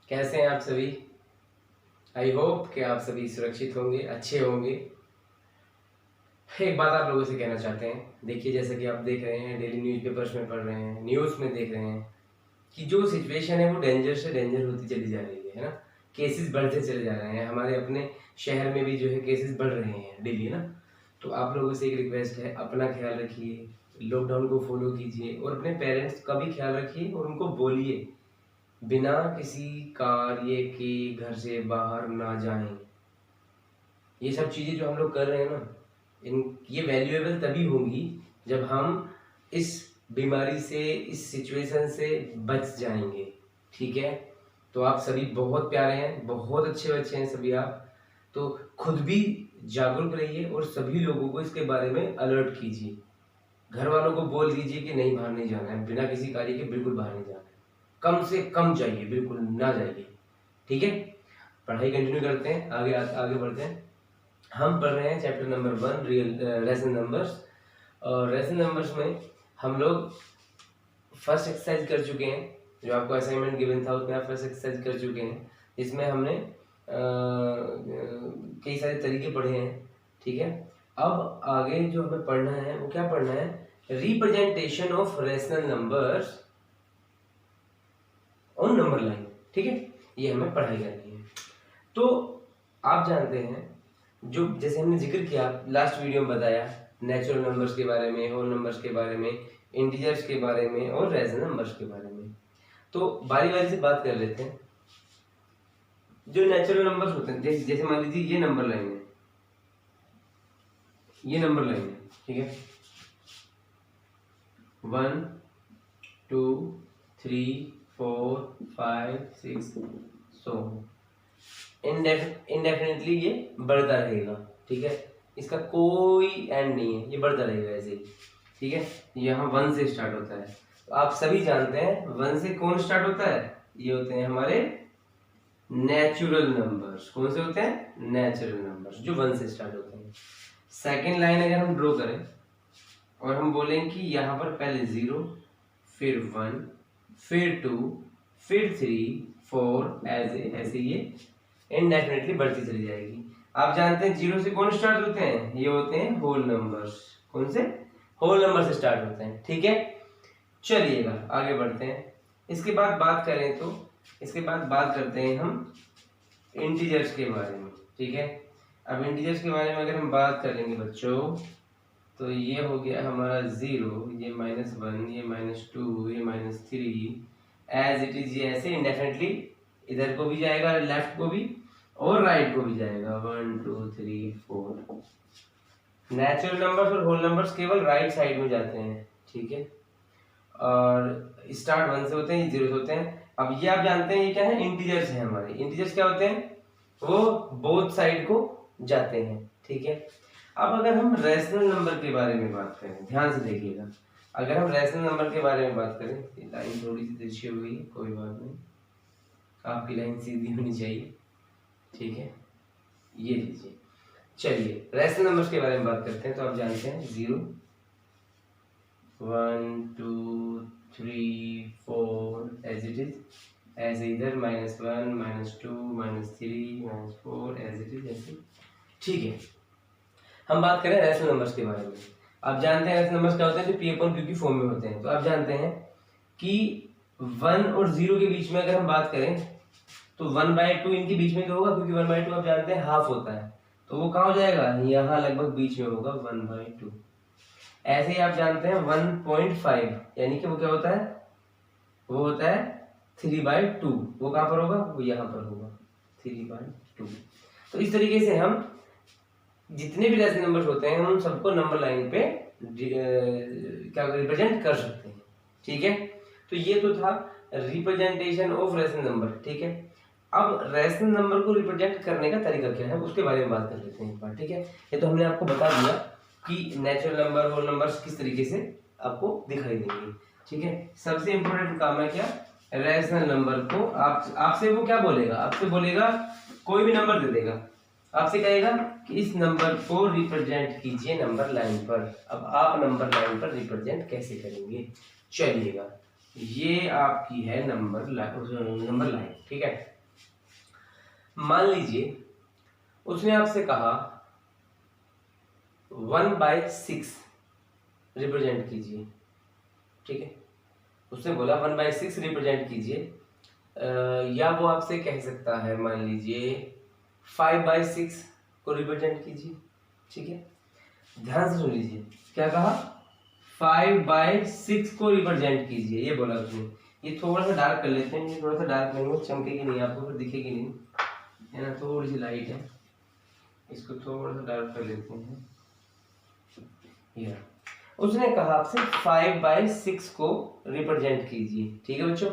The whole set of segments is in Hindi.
कैसे हैं आप सभी। आई होप कि आप सभी सुरक्षित होंगे, अच्छे होंगे। एक बात आप लोगों से कहना चाहते हैं, देखिए जैसे कि आप देख रहे हैं, डेली न्यूज़पेपर्स में पढ़ रहे हैं, न्यूज़ में देख रहे हैं कि जो सिचुएशन है वो डेंजर से डेंजर होती चली जा रही है ना। केसेस बढ़ते चले जा रहे हैं, हमारे अपने शहर में भी जो है केसेस बढ़ रहे हैं डेली ना। तो आप लोगों से एक रिक्वेस्ट है, अपना ख्याल रखिए, लॉकडाउन को फॉलो कीजिए और अपने पेरेंट्स का भी ख्याल रखिए और उनको बोलिए बिना किसी कार्य के घर से बाहर ना जाएं। ये सब चीज़ें जो हम लोग कर रहे हैं ना, ये वैल्यूएबल तभी होंगी जब हम इस बीमारी से, इस सिचुएशन से बच जाएंगे। ठीक है, तो आप सभी बहुत प्यारे हैं, बहुत अच्छे बच्चे हैं सभी आप। तो खुद भी जागरूक रहिए और सभी लोगों को इसके बारे में अलर्ट कीजिए। घर वालों को बोल दीजिए कि नहीं, बाहर नहीं जाना है, बिना किसी कार्य के बिल्कुल बाहर नहीं जाना है, कम से कम जाइए, बिल्कुल ना जाइए। ठीक है, पढ़ाई कंटिन्यू करते हैं, आगे बढ़ते हैं। हम पढ़ रहे हैं chapter number 1 real rational numbers. और रेशनल नंबर्स में हम लोग फर्स्ट एक्सरसाइज कर चुके हैं, जो आपको असाइनमेंट गिवन था उसमें आप फर्स्ट एक्सरसाइज कर चुके हैं। इसमें हमने कई सारे तरीके पढ़े हैं। ठीक है, अब आगे जो हमें पढ़ना है वो क्या पढ़ना है, representation of rational numbers on number line. ठीक है, ये हमें पढ़ाई करनी है। तो आप जानते हैं, जो जैसे हमने जिक्र किया लास्ट वीडियो में बताया, नेचुरल नंबर्स के बारे में, होल नंबर्स के बारे में, इंटीजर्स के बारे में और रेशनल नंबर्स के बारे में। तो बारी बारी से बात कर लेते हैं। जो नेचुरल नंबर्स होते हैं, जैसे मान लीजिए ये नंबर लाइन है, ये नंबर लाइन है। ठीक है, 1 2 3 4 5 6 सो इंडेफिनेटली ये बढ़ता रहेगा। ठीक है, इसका कोई एंड नहीं है, ये बढ़ता रहेगा ऐसे ही। ठीक है, यहाँ 1 से स्टार्ट होता है। तो आप सभी जानते हैं 1 से कौन स्टार्ट होता है, ये होते हैं हमारे नेचुरल नंबर्स। कौन से होते हैं, नेचुरल नंबर्स, जो 1 से स्टार्ट होते हैं। सेकेंड लाइन अगर हम ड्रॉ करें और हम बोलें कि यहाँ पर पहले 0, फिर 1, फिर 2, फिर 3 4, ऐसे ये इनडेफिनेटली बढ़ती चली जाएगी। आप जानते हैं 0 से कौन स्टार्ट होते हैं, ये होते हैं होल नंबर्स। कौन से, होल नंबर से स्टार्ट होते हैं। ठीक है, चलिएगा आगे बढ़ते हैं। इसके बाद बात करें तो इसके बाद बात करते हैं हम इंटीजर्स के बारे में। ठीक है, अब इंटीजर्स के बारे में अगर हम बात करेंगे बच्चों, तो ये हो गया हमारा 0, ये -1, ये -2, ये -3, एज इट इज, ये ऐसे इंडेफिनेटली इधर को भी जाएगा, लेफ्ट को भी और राइट को भी जाएगा। 1 2 3 4। नेचुरल नंबर्स और होल नंबर्स केवल राइट साइड में जाते हैं। ठीक है, और स्टार्ट 1 से होते हैं, 0 से होते हैं। अब ये आप जानते हैं ये क्या है, इंटीजर्स है हमारे। इंटीजर्स क्या होते हैं, वो बोथ साइड को जाते हैं। ठीक है, अब अगर हम रेशनल नंबर के बारे में बात करें, ध्यान से देखिएगा, अगर हम रेशनल नंबर के बारे में बात करें, लाइन थोड़ी सी तिरछी हो गई है, कोई बात नहीं, आपकी लाइन सीधी होनी चाहिए। ठीक है, ये लीजिए। चलिए रेशनल नंबर्स के बारे में बात करते हैं। तो आप जानते हैं 0 1 2 3 4 एज इट इज, ऐसे इधर -1 -2 -3 -4 एज इट इज, ऐसे। ठीक है, हम बात करें रेशनल नंबर्स के बारे में। आप जानते हैं रेशनल नंबर्स क्या होते हैं, जो P/Q की फॉर्म में होते हैं। तो आप जानते हैं कि 1 और 0 के बीच में अगर हम बात करें तो 1/2 इनके बीच में तो होगा, क्योंकि 1/2 आप जानते हैं हाफ होता है। तो वो कहाँ हो जाएगा, यहाँ लगभग बीच में होगा 1/2। ऐसे ही आप जानते हैं 1.5, यानी कि वो क्या होता है, वो होता है 3/2। वो कहाँ पर होगा, वो यहाँ पर होगा 3/2। तो इस तरीके से हम जितने भी रेशनल नंबर्स होते हैं, हम उन सबको नंबर लाइन पे क्या रिप्रेजेंट कर सकते हैं। ठीक है, तो ये तो था रिप्रेजेंटेशन ऑफ रेशनल नंबर। ठीक है, अब रेशनल नंबर को रिप्रेजेंट करने का तरीका क्या है, उसके बारे में बात कर लेते हैं एक बार। ठीक है, ये तो हमने आपको बता दिया कि नेचुरल नंबर, होल नंबर्स किस तरीके से आपको दिखाई देंगे। ठीक है, सबसे इंपॉर्टेंट काम है क्या, रेशनल नंबर को आपसे वो क्या बोलेगा, आपसे बोलेगा कोई भी नंबर दे देगा, आपसे कहेगा कि इस नंबर को रिप्रेजेंट कीजिए नंबर लाइन पर। अब आप नंबर लाइन पर रिप्रेजेंट कैसे करेंगे, चलिएगा, ये आपकी है नंबर लाइन। ठीक है, मान लीजिए उसने आपसे कहा 1/6 रिप्रेजेंट कीजिए, ठीक है, उसने बोला 1/6 रिप्रेजेंट कीजिए, या वो आपसे कह सकता है मान लीजिए 5/6 को रिप्रेजेंट कीजिए, ठीक है। ध्यान से सुन लीजिए, क्या कहा, 5/6 को रिप्रेजेंट कीजिए, ये बोला उसने। ये थोड़ा सा डार्क कर लेते हैं, ये थोड़ा सा डार्क करेंगे, चमकेगी नहीं, आपको फिर दिखेगी नहीं, है ना, थोड़ी सी लाइट है, इसको थोड़ा सा डार्क कर लेते हैं। ये उसने कहा आपसे 5/6 को रिप्रेजेंट कीजिए, ठीक है बच्चों।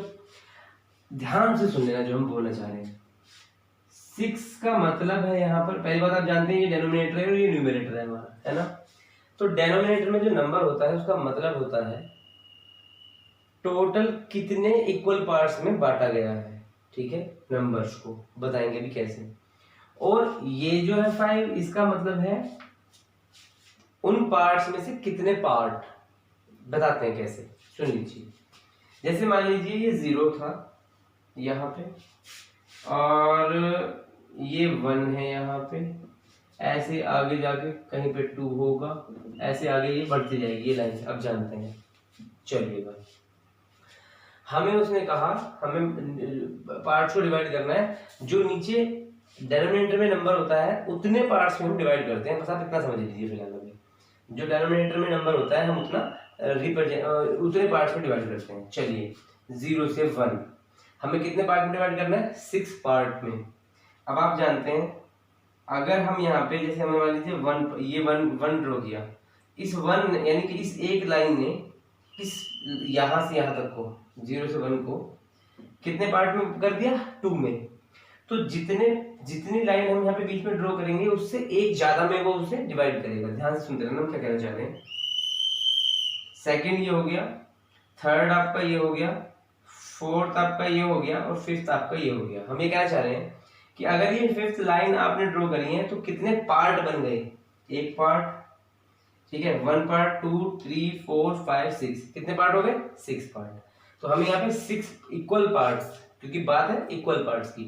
ध्यान से सुन लेना जो हम बोलना चाह रहे हैं। 6 का मतलब है यहाँ पर, पहली बात आप जानते हैं ये डेनोमिनेटर है और ये न्यूमरेटर है हमारा, है ना। तो डेनोमिनेटर में जो नंबर होता है उसका मतलब होता है टोटल कितने इक्वल पार्ट्स में बांटा गया है, ठीक है, नंबर्स को बताएंगे भी कैसे। और ये जो है 5, इसका मतलब है उन पार्ट्स में से कितने पार्ट, बताते हैं कैसे, सुन लीजिए। जैसे मान लीजिए ये 0 था यहाँ पे, और ये 1 है यहाँ पे, ऐसे आगे जाके कहीं पे 2 होगा, ऐसे आगे ये बढ़ती जाएगी ये लाइन, अब जानते हैं। चलिएगा, हमें उसने कहा हमें पार्ट्स को डिवाइड करना है, जो नीचे डिनोमिनेटर में नंबर होता है उतने पार्ट्स में हम डिवाइड करते हैं, बस आप इतना समझ लीजिए फिलहाल अभी। जो डिनोमिनेटर में नंबर होता है हम उतना उतने पार्ट्स में डिवाइड करते हैं। चलिए 0 से 1 हमें कितने पार्ट में डिवाइड करना है, 6 पार्ट में। अब आप जानते हैं अगर हम यहाँ पे जैसे हमें मान लीजिए 1, ये 1 ड्रॉ किया, इस 1 यानी कि इस एक लाइन ने इस यहाँ से यहाँ तक को 0 से 1 को कितने पार्ट में कर दिया, 2 में। तो जितनी लाइन हम यहाँ पे बीच में ड्रॉ करेंगे उससे एक ज्यादा में वो उसे डिवाइड करेगा। ध्यान से सुनते रहना हम क्या कहना चाह रहे हैं। सेकंड ये हो गया, थर्ड आपका ये हो गया, फोर्थ आपका ये हो गया, और फिफ्थ आपका ये हो गया। हम ये कहना चाह रहे हैं कि अगर ये फिफ्थ लाइन आपने ड्रॉ करी है तो कितने पार्ट बन गए, एक पार्ट, ठीक है, 1 पार्ट, 2, 3, 4, 5, 6, कितने पार्ट हो गए, 6 पार्ट। तो हमें यहाँ पे 6 इक्वल पार्ट्स, क्योंकि बात है इक्वल पार्ट्स की,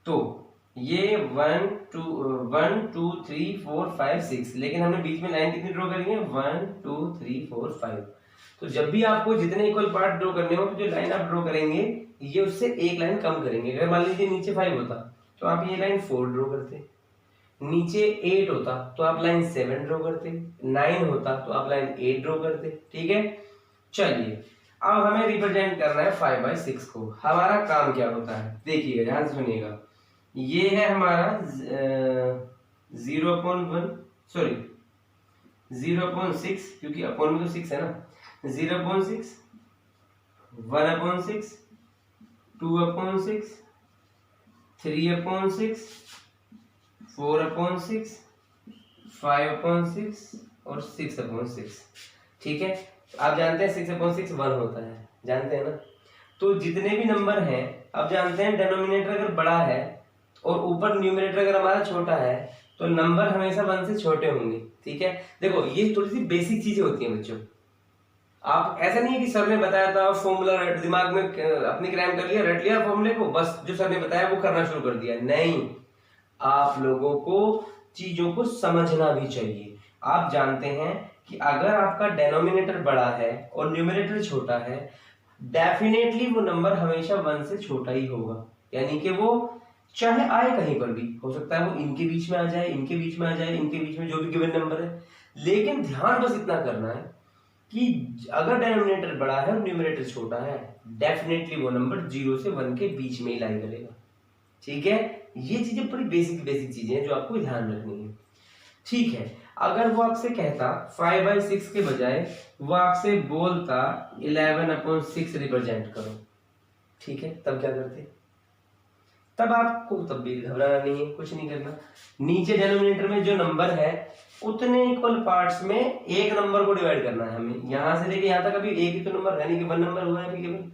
तो ये 1 2 3 4 5 6, लेकिन हमने बीच में लाइन कितनी ड्रॉ करी है, 1 2 3 4 5। तो जब भी आपको जितने इक्वल पार्ट ड्रॉ करने हो तो जो लाइन आप ड्रॉ करेंगे ये उससे एक लाइन कम करेंगे। अगर मान लीजिए नीचे 5 होता तो आप ये लाइन 4 ड्रॉ करते, नीचे 8 होता तो आप लाइन 7 ड्रॉ करते, 9 होता तो आप लाइन 8 ड्रॉ करते, ठीक है। चलिए अब हमें रिप्रेजेंट करना है 5/6 को। हमारा काम क्या होता है, देखिएगा, ध्यान से सुनिएगा। ये है हमारा 0.1, सॉरी 0.6, क्योंकि अपॉन में तो 6 है ना, 0.6, 1/6, 2/6, 3/6, 4/6, 5/6 और 6/6, ठीक है। आप जानते हैं 6/6 1 होता है, जानते हैं ना। तो जितने भी नंबर हैं, अब जानते हैं डिनोमिनेटर अगर बड़ा है और ऊपर न्यूमरेटर अगर हमारा छोटा है तो नंबर हमेशा 1 से छोटे होंगे, ठीक है। देखो ये थोड़ी सी बेसिक चीजें होती हैं बच्चों। आप ऐसा नहीं है कि सर ने बताया था फॉर्मूला दिमाग में अपनी क्रैम कर लिया, रट लिया फॉर्मूले को, बस जो सर ने बताया वो करना शुरू कर दिया, नहीं। आप लोगों को चीजों को समझना भी चाहिए। आप जानते हैं कि अगर आपका डेनोमिनेटर बड़ा है और न्यूमरेटर छोटा है, डेफिनेटली वो नंबर हमेशा 1 से छोटा ही होगा। यानी कि वो चाहे आए कहीं पर भी, हो सकता है वो इनके बीच में आ जाए, इनके बीच में आ जाए, इनके बीच में, जो भी गिवन नंबर है। लेकिन ध्यान बस इतना करना है कि अगर डिनोमिनेटर बड़ा है और न्यूमरेटर छोटा है, डेफिनेटली वो नंबर 0 से 1 के बीच में ही लाई करेगा, ठीक है। ये चीजें बड़ी बेसिक चीजें हैं जो आपको ध्यान रखनी है, ठीक है। अगर वो आपसे कहता 5/6 के बजाय वो आपसे बोलता 11/6 रिप्रेजेंट करो, ठीक है, तब क्या करते, तब आपको तब भी घबराना नहीं है, कुछ नहीं करना। नीचे डिनोमिनेटर में जो नंबर है उतने इक्वल पार्ट्स में एक नंबर को डिवाइड करना है हमें, यहां से लेके यहां तक अभी एक ही तो नंबर है, नहीं कि 1 नंबर हुआ है अभी केवल,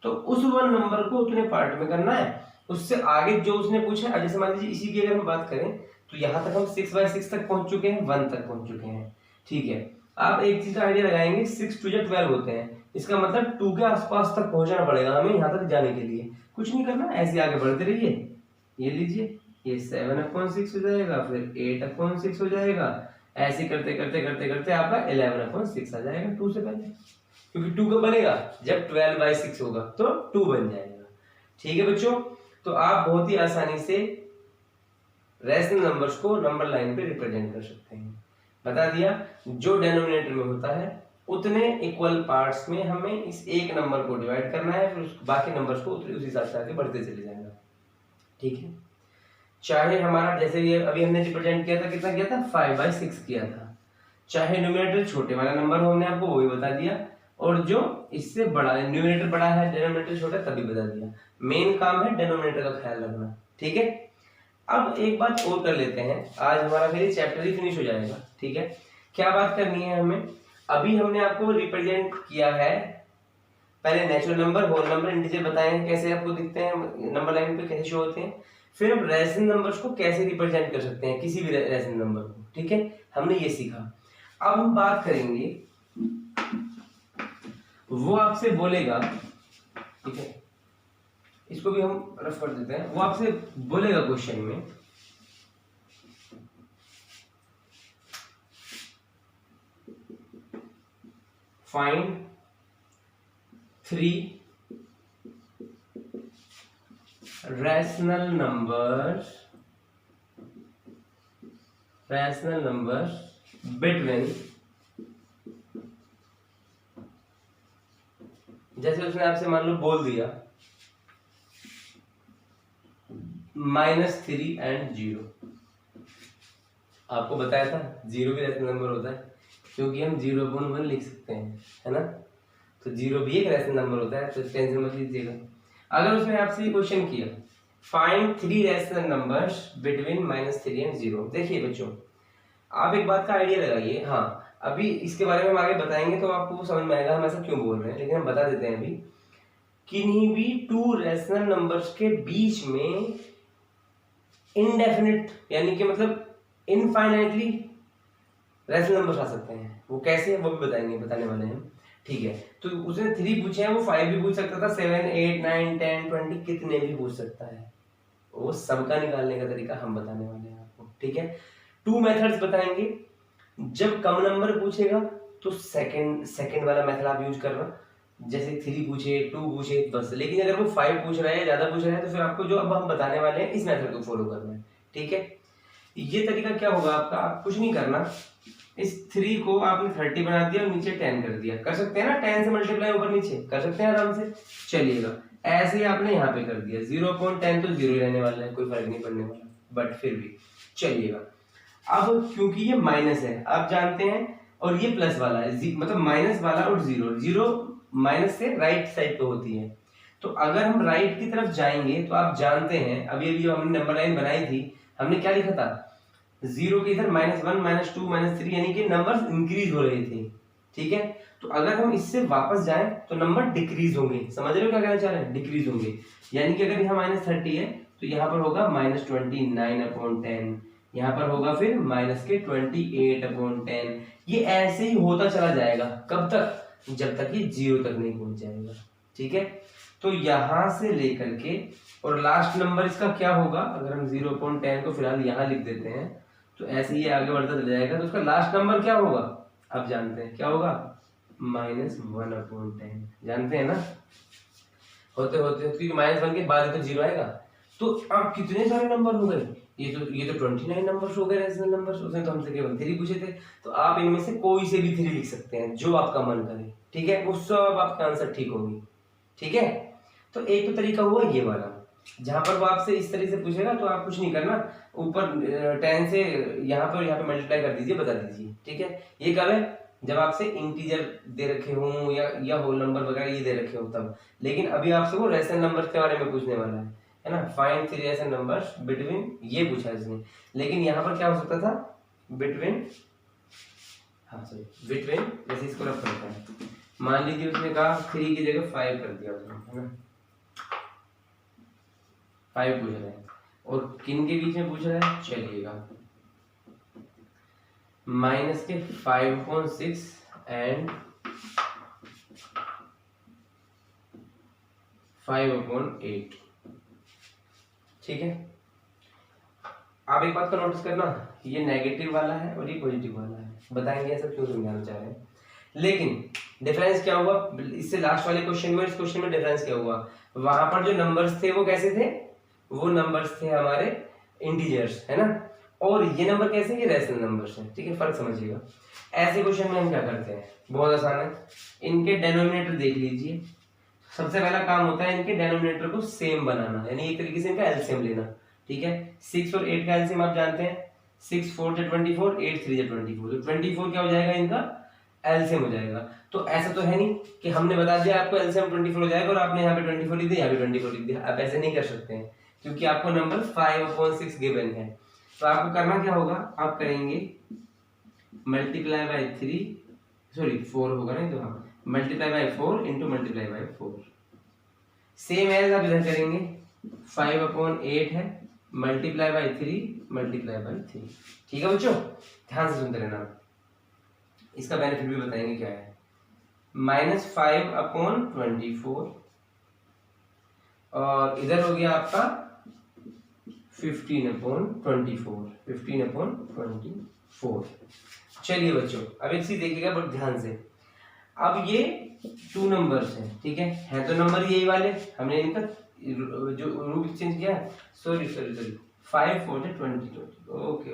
तो उस 1 नंबर को उतने पार्ट में करना है। उससे आगे जो उसने पूछा, जैसे मान लीजिए इसी की अगर हम बात करें तो यहाँ तक हम 6/6 तक पहुंच चुके हैं, 1 तक पहुंच चुके हैं, ठीक है। आप एक चीज का आइडिया लगाएंगे, 6 2 12 होते हैं, इसका मतलब 2 के आसपास तक पहुंचना पड़ेगा हमें यहाँ तक जाने के लिए। कुछ नहीं करना, ऐसे आगे बढ़ते रहिए। ये लीजिए ये 7/6 हो जाएगा, फिर 8/6 हो जाएगा, ऐसे करते करते करते करते आपका 11/6 आ जाएगा 2 से पहले, क्योंकि 2 कब बनेगा, जब 12/6 होगा तो 2 बन जाएगा। ठीक है बच्चों, तो आप बहुत ही आसानी से रैशनल नंबर्स को नंबर लाइन पे रिप्रेजेंट कर सकते हैं। बता दिया, जो डिनोमिनेटर में होता है उतने इक्वल पार्ट्स में हमें इस एक नंबर को डिवाइड करना है, फिर बाकी नंबर्स को उस हिसाब से आगे बढ़ते चले जाएगा। ठीक है, चाहे हमारा जैसे ये अभी हमने रिप्रेजेंट किया था, कितना किया था, 5/6 किया था, चाहे न्यूमरेटर छोटे वाला नंबर हो, हमने आपको वो भी बता दिया, और जो इससे बड़ा है, न्यूमरेटर बड़ा है डिनोमिनेटर छोटा तभी बता दिया। मेन काम है डिनोमिनेटर का ख्याल रखना। ठीक है, अब एक बात और कर लेते हैं, आज हमारा फिर चैप्टर ही फिनिश हो जाएगा। ठीक है, क्या बात करनी है हमें, अभी हमने आपको रिप्रेजेंट किया है, पहले natural number, whole number, integer बताए हैं कैसे आपको दिखते हैं नंबर लाइन पे, कैसे शो होते हैं, फिर हम रैशनल नंबर्स को कैसे रिप्रेजेंट कर सकते हैं, किसी भी रैशनल नंबर को। ठीक है, हमने ये सीखा। अब हम बात करेंगे, वो आपसे बोलेगा, ठीक है, इसको भी हम रफ कर देते हैं, वो आपसे बोलेगा क्वेश्चन में, फाइंड 3 रैशनल नंबर्स बिटवीन, जैसे उसने आपसे मान लो बोल दिया -3 and 0, आपको बताया था 0 भी रैशनल नंबर होता है, क्योंकि हम 0/1 लिख सकते हैं, है ना, तो 0 भी एक रैशनल नंबर होता है, तो टेंशन मत लीजिएगा। अगर उसने आपसे ये क्वेश्चन किया, find 3 rational numbers between -3 and 0, देखिए बच्चों, आप एक बात का आइडिया लगाइए। हाँ, अभी इसके बारे में हम आगे बताएंगे तो आपको समझ में आएगा हम ऐसा क्यों बोल रहे हैं, लेकिन हम बता देते हैं अभी, किन्हीं भी 2 रैशनल नंबर्स के बीच में इनडेफिनिट, यानी कि मतलब इनफाइनाइटली रैशनल नंबर्स आ सकते हैं। वो कैसे है वो भी बताने वाले हैं। ठीक है, तो उसने 3 पूछे हैं, वो 5 भी पूछ सकता था, 7, 8, 9, 10, 20 कितने भी पूछ सकता है, वो सबका निकालने का तरीका हम बताने वाले हैं आपको। ठीक है, 2 मेथड्स बताएंगे। जब कम नंबर पूछेगा तो सेकंड वाला मेथड आप यूज करना, जैसे 3 पूछे, 2 पूछे बस, लेकिन अगर वो 5 पूछ रहा है, ज्यादा पूछ रहा है, तो फिर आपको जो अब हम बताने वाले हैं इस मेथड को फॉलो करना है। ठीक है, ये तरीका क्या होगा आपका, आप कुछ नहीं करना, इस 3 को आपने 30 बना दिया और नीचे 10 कर दिया, कर सकते हैं ना, 10 से मल्टीप्लाई ऊपर नीचे कर सकते हैं आराम से। चलिएगा, ऐसे ही आपने यहाँ पे कर दिया, 0.10 तो 0 ही रहने वाला है, कोई फर्क नहीं पड़ने वाला, बट फिर भी चलिएगा। अब क्योंकि ये माइनस है आप जानते हैं, और ये प्लस वाला है, मतलब माइनस वाला और 0 माइनस से राइट साइड पे होती है, तो अगर हम राइट की तरफ जाएंगे तो आप जानते हैं, अभी जो हमने नंबर लाइन बनाई थी, हमने क्या लिखा था, 0 के इधर -1, -2, -3, यानी कि नंबर्स इंक्रीज हो रहे थे। ठीक है, तो अगर हम इससे वापस जाएं तो नंबर डिक्रीज होंगे, समझ रहे हो क्या कहना चाह रहे हैं, डिक्रीज होंगे, यानी कि अगर यहाँ -30 है तो यहाँ पर होगा -29/10, यहाँ पर होगा फिर -28/10, ये ऐसे ही होता चला जाएगा, कब तक, जब तक ये 0 तक नहीं पहुंच जाएगा। ठीक है, तो यहां से लेकर के, और लास्ट नंबर इसका क्या होगा, अगर हम 0.10 को फिलहाल यहाँ लिख देते हैं तो ऐसे ही आगे बढ़ता चला जाएगा, तो उसका लास्ट नंबर क्या होगा, आप जानते हैं क्या होगा, -1/10, जानते हैं ना, होते होते क्योंकि -1 के बाद तो 0 आएगा, तो अब कितने सारे नंबर हो गए, ये तो 29 नंबर्स हो गए रैशनल नंबर्स, उसने तो हमसे केवल 3 पूछे थे, तो आप इनमें से कोई से भी 3 लिख सकते हैं जो आपका मन करे। ठीक है, वो सब आपका आंसर ठीक होगी। ठीक है, तो एक तो तरीका हुआ ये वाला, जहां पर वो आपसे इस तरीके से पूछेगा तो आप कुछ नहीं करना, ऊपर 10 से यहाँ पे मल्टीप्लाई कर दीजिए, बता दीजिए। ठीक है, ये कब है, जब आपसे इंटीजर दे रखे हों या होल नंबर वगैरह ये दे रखे हो तब, लेकिन अभी आपसे वो रैशनल नंबर के बारे में पूछने वाला है ना, फाइंड 3 रैशनल नंबर्स बिटवीन, ये पूछा इसने, लेकिन यहाँ पर क्या हो सकता था, बिटवीन, हाँ सॉरी, बिटवीन, जैसे इसको रख करता है, मान लीजिए उसने कहा 3 की जगह 5 कर दिया उसने, है ना, 5 पूछ रहा है, और किन के बीच में पूछ रहा है, चलिएगा, माइनस के 5/6 एंड 5/8। ठीक है, आप एक बात का नोटिस करना, ये नेगेटिव वाला है और ये पॉजिटिव वाला है, बताएंगे ऐसा क्यों समझाना चाह रहे हैं। लेकिन डिफरेंस क्या हुआ इससे लास्ट वाले क्वेश्चन में, इस क्वेश्चन में डिफरेंस क्या हुआ, वहां पर जो नंबर्स थे वो कैसे थे, वो नंबर्स थे हमारे इंटीजर्स, है ना, और ये नंबर कैसे, ये रैशनल नंबर्स हैं, ठीक है, फर्क समझिएगा। ऐसे क्वेश्चन में हम क्या करते हैं, बहुत आसान है, इनके डेनोमिनेटर देख लीजिए। सबसे पहला काम होता है इनके डेनोमिनेटर को सेम बनाना, यानी एक तरीके से इनका एलसीएम लेना, ठीक है। 6 और 8 का एलसीएम आप जानते हैं, 6 4 से 24, 8 3 से 24, तो 24 क्या हो जाएगा इनका एलसीएम हो जाएगा। तो ऐसा तो है नहीं कि हमने बता दिया आपको एलसीएम 24 हो जाएगा और आपने यहाँ पे 24 लिख दिया, यहाँ पे 24 लिख दिया, आप ऐसे नहीं कर सकते हैं, क्योंकि आपको नंबर 5/6 गिवन है। तो आपको करना क्या होगा, आप करेंगे मल्टीप्लाई बाय 3, सॉरी 4 होगा नहीं, तो हाँ multiply by 4 into multiply by 4, same as आप इधर करेंगे 5/8 है, मल्टीप्लाई बाय 3 मल्टीप्लाई बाय 3, ठीक है बच्चों, ध्यान से सुनते रहना। इसका बेनिफिट भी बताएंगे क्या है, -5/24 और इधर हो गया आपका 15/24। चलिए बच्चों अब एक चीज देखिएगा बट ध्यान से, अब ये 2 नंबर्स हैं, ठीक है तो नंबर यही वाले, हमने इनका जो रूट चेंज किया है, सॉरी 5 4 20, ओके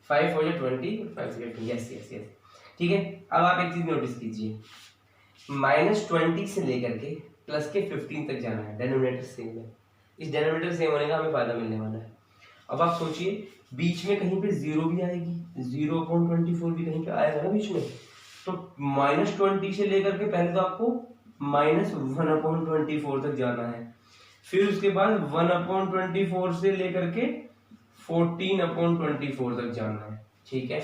5 4 20, 5 6 20, यस, ठीक है। अब आप एक चीज नोटिस कीजिए, -20 से लेकर के प्लस के 15 तक जाना है, डेनोमिनेटर सेम है, इस डेनोमिनेटर सेम होने का हमें फायदा मिलने वाला है। अब आप सोचिए बीच में कहीं पे 0 भी आएगी, 0/24 भी कहीं पे आएगा ना बीच में, तो -20 से लेकर के पहले तो आपको -1/24 तक जाना है, फिर उसके बाद 1/24 से लेकर के 14/24 तक जाना है, ठीक है।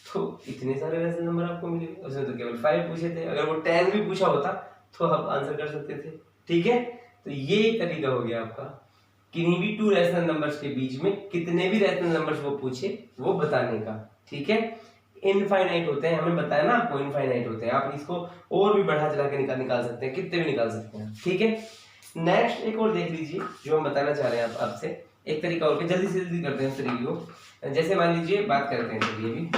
तो इतने सारे वैसे नंबर आपको मिलेंगे, उसमें तो केवल 5 पूछे थे, अगर वो 10 भी पूछा होता तो आप आंसर कर सकते थे, ठीक है। तो ये एक तरीका हो गया आपका, किन्हीं भी 2 रैशनल नंबर्स के बीच में कितने भी रैशनल नंबर्स वो पूछे वो बताने का, ठीक है। इनफाइनाइट होते हैं, हमने बताया ना आपको, इनफाइनाइट होते हैं, आप इसको और भी बढ़ा चढ़ा के निकाल सकते हैं, कितने भी निकाल सकते हैं, ठीक है। नेक्स्ट एक और देख लीजिए जो हम बताना चाह रहे हैं आपसे, एक तरीका और, जल्दी से जल्दी करते हैं इस तरीके को। जैसे मान लीजिए बात करते हैं, चलिए अभी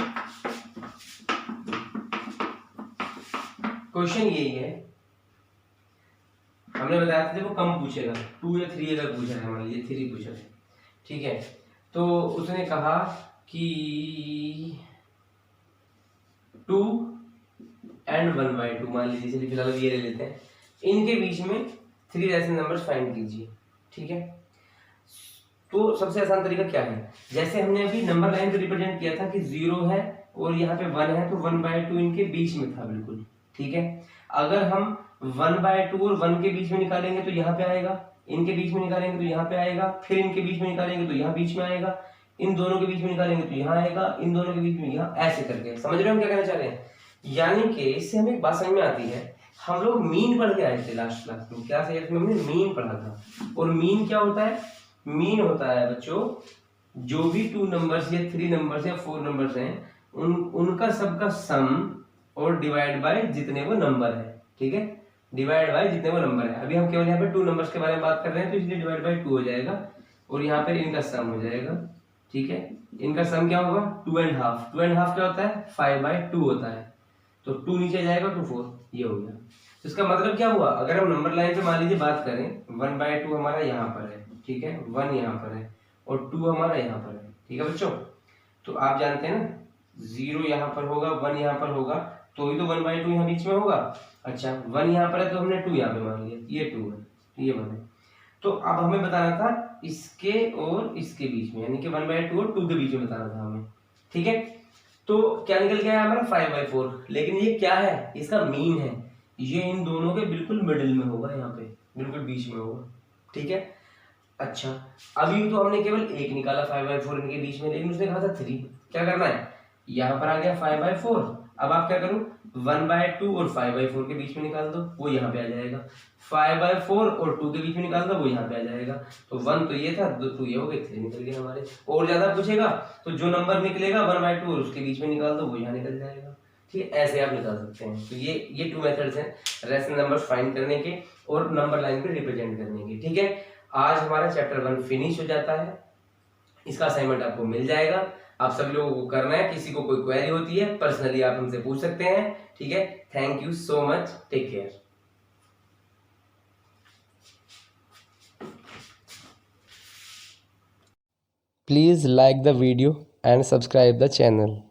क्वेश्चन यही है, हमने बताया था देखो कम पूछेगा, 2 या 3 अगर पूछा है, मान लीजिए 3 पूछा है, ठीक है, तो उसने कहा कि 2 and 1/2, मान लीजिए, चलिए फिलहाल ये ले लेते हैं, इनके बीच में 3 रैशनल नंबर्स फाइंड कीजिए, ठीक है। तो सबसे आसान तरीका क्या है, जैसे हमने अभी नंबर लाइन को रिप्रेजेंट किया था कि 0 है और यहाँ पे 1 है, तो 1/2 इनके बीच में था बिल्कुल, ठीक है। अगर हम 1/2 और 1 के बीच में निकालेंगे तो यहाँ पे आएगा, इनके बीच में निकालेंगे तो यहाँ पे आएगा, फिर इनके बीच में निकालेंगे तो यहाँ बीच में आएगा, इन दोनों के बीच में निकालेंगे तो यहाँ आएगा, इन दोनों के बीच में यहाँ, ऐसे करके, समझ रहे हो हम क्या कहना चाह रहे हैं। यानी कि इससे हमें एक बात समझ में आती है, हम लोग मीन पढ़ के आए थे लास्ट क्लास में, क्या से हमने मीन पढ़ा था, और मीन क्या होता है, मीन होता है बच्चों जो भी 2 नंबर्स या 3 नंबर्स या 4 नंबर्स हैं उनका सबका सम और डिवाइड बाय जितने वो नंबर है, ठीक है, डिवाइड बाय जितने वो नंबर है। अभी हम केवल यहाँ पे 2 नंबर्स के बारे में बात कर रहे हैं, तो इसलिए डिवाइड बाय 2 हो जाएगा, और यहाँ पे इनका सम हो जाएगा, ठीक है। इनका सम क्या होगा 2.5, 2.5 क्या होता है 5/2 होता है, तो 2 नीचे जाएगा तो 4, ये हो गया। तो इसका मतलब क्या हुआ, अगर हम नंबर लाइन पे मान लीजिए बात करें, 1/2 हमारा यहाँ पर है, ठीक है, 1 यहाँ पर है और 2 हमारा यहाँ पर है, ठीक है बच्चों। तो आप जानते हैं ना 0 यहाँ पर होगा, 1 यहाँ पर होगा, तो ही तो 1/2 यहाँ बीच में होगा। अच्छा 1 यहाँ पर है तो हमने 2 यहाँ पे मान लिया, ये 2 है, ये 1 है। तो अब हमें बताना था इसके और इसके बीच में, यानी कि 1/2 और 2 के बीच में बताना था हमें, ठीक है। तो क्या निकल गया हमारा 5/4, लेकिन ये क्या है, इसका मीन है, ये इन दोनों के बिल्कुल मिडिल में होगा, यहाँ पे बिल्कुल बीच में होगा, ठीक है। अच्छा अभी तो हमने केवल एक निकाला 5/4 इनके बीच में, लेकिन उसने कहा था 3, क्या करना है, यहाँ पर आ गया 5/4, अब आप क्या करो 1/2 और 5/4 के बीच में निकाल दो, वो यहाँ पे आ जाएगा, 5/4 और 2 के बीच में निकाल दो, वो यहाँ पे आ जाएगा। तो 1 तो ये था, 2 ये हो गए, 3 निकल गए हमारे। और ज्यादा पूछेगा तो जो नंबर निकलेगा 1/2 और उसके बीच में निकाल दो, वो यहाँ निकल जाएगा, ठीक है। ऐसे आप निकाल सकते हैं। तो ये 2 मेथड्स हैं रैशनल नंबर्स फाइंड करने के और नंबर लाइन पे रिप्रेजेंट करने के, ठीक है। आज हमारा चैप्टर 1 फिनिश हो जाता है। इसका असाइनमेंट आपको मिल जाएगा। आप सभी लोगों को करना है। किसी को कोई क्वेरी होती है पर्सनली आप हमसे पूछ सकते हैं। ठीक है, thank you so much, take care. Please like the video and subscribe the channel.